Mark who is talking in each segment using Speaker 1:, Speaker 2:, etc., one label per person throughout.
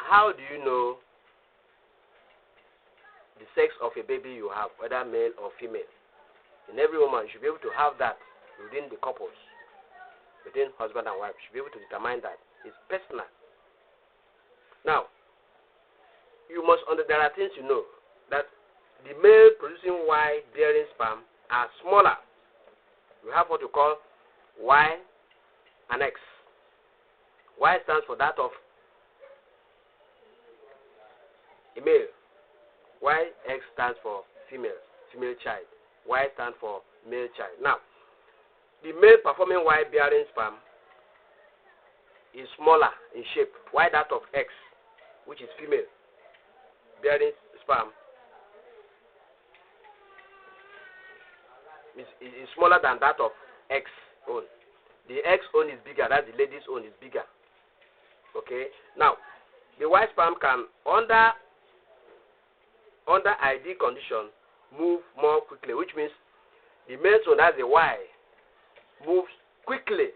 Speaker 1: how do you know the sex of a baby you have, whether male or female? In every woman, you should be able to have that within the couples, within husband and wife. You should be able to determine that. It's personal. Now, you must there are things you know, that the male producing Y bearing sperm are smaller. We have what we call Y and X. Y stands for that of a male. Y, X stands for female child. Y stands for male child. Now, the male performing Y bearing sperm is smaller in shape. Y that of X, which is female bearing sperm, is smaller than that of X own. The X own is bigger. That the lady's own is bigger. Okay. Now, the Y sperm can under ideal condition move more quickly, which means the male zone, that's the Y, moves quickly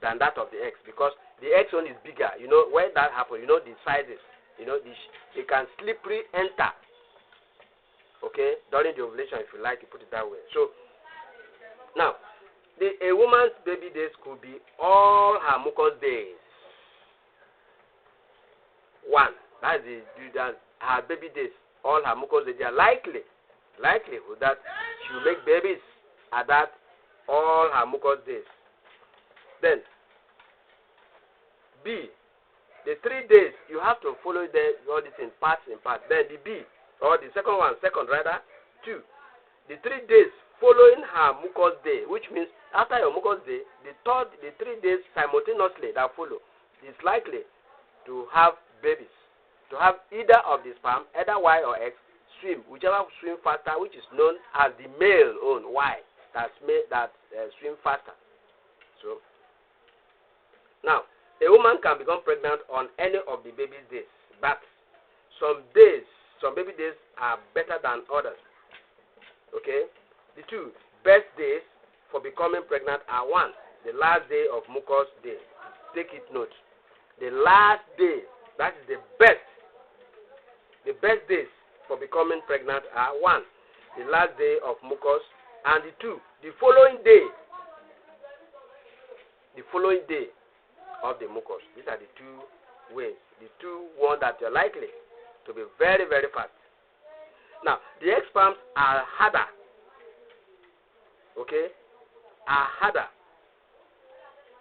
Speaker 1: than that of the X, because the X zone is bigger. You know, when that happens, you know the sizes, you know, they can slippery enter, okay, during the ovulation, if you like, you put it that way. So, now, a woman's baby days could be all her mucous days. One, that is her baby days, all her mucous days. They are likelihood that she will make babies at that all her mucous days. Then, B, the 3 days, you have to follow all this in parts. Then the B, or the second rather, 2, the 3 days following her mucous day, which means after your mucous day, the 3 days simultaneously that follow is likely to have babies, to have either of the sperm, either Y or X, swim, whichever swim faster, which is known as the male own Y, that swim faster. So, now, a woman can become pregnant on any of the baby's days, but some baby days are better than others. Okay? The 2 best days for becoming pregnant are 1, the last day of mucous day. Take it note. The last day, that is the best. The best days for becoming pregnant are 1, the last day of mucous, and the 2, the following day. The following day of the mucous. These are the 2 ways, the 2 ones that you're likely to be very, very fast. Now, the X sperms are harder. Okay? Are harder.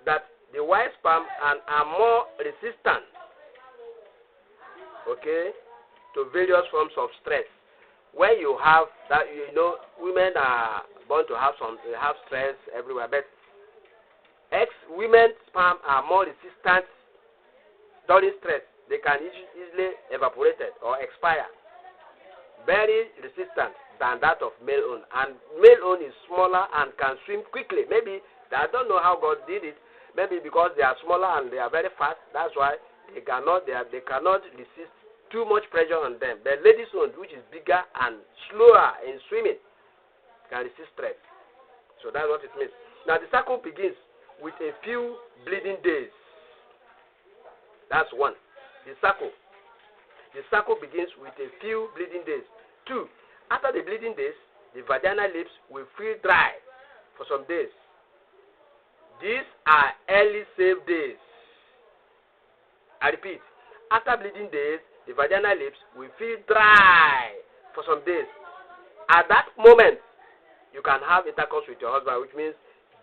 Speaker 1: That the Y sperm are more resistant. Okay? To various forms of stress. When you have that, you know, women are born to have stress everywhere, but women's sperm are more resistant during stress. They can easily evaporate or expire. Very resistant than that of male own. And male own is smaller and can swim quickly. Maybe, I don't know how God did it. Maybe because they are smaller and they are very fast. That's why they cannot resist too much pressure on them. The ladies' own, which is bigger and slower in swimming, can resist stress. So that's what it means. Now the cycle begins with a few bleeding days. That's 1. The cycle begins with a few bleeding days. 2, after the bleeding days, the vaginal lips will feel dry for some days. These are early save days. I repeat, after bleeding days, the vaginal lips will feel dry for some days. At that moment, you can have intercourse with your husband, which means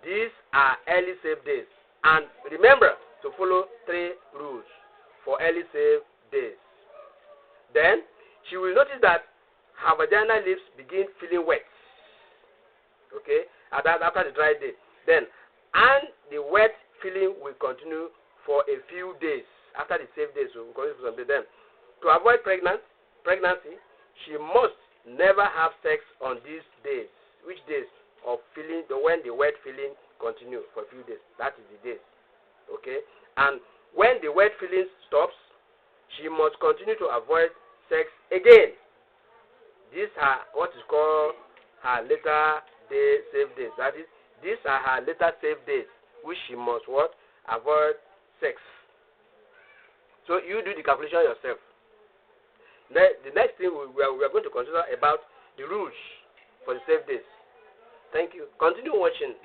Speaker 1: these are early save days. And remember to follow 3 rules for early save days. Then, she will notice that her vaginal lips begin feeling wet. Okay? After the dry day. Then, and the wet feeling will continue for a few days. After the save days, so we'll continue for some days. Then, to avoid pregnancy, she must never have sex on these days. Which days? Of feeling, when the wet feeling continue for a few days. That is the days. Okay? And when the wet feeling stops, she must continue to avoid sex again. These are what is called her later day save days. That is, these are her later save days, which she must what? Avoid sex. So you do the calculation yourself. The next thing we are going to consider about the rules for the safe days. Thank you. Continue watching.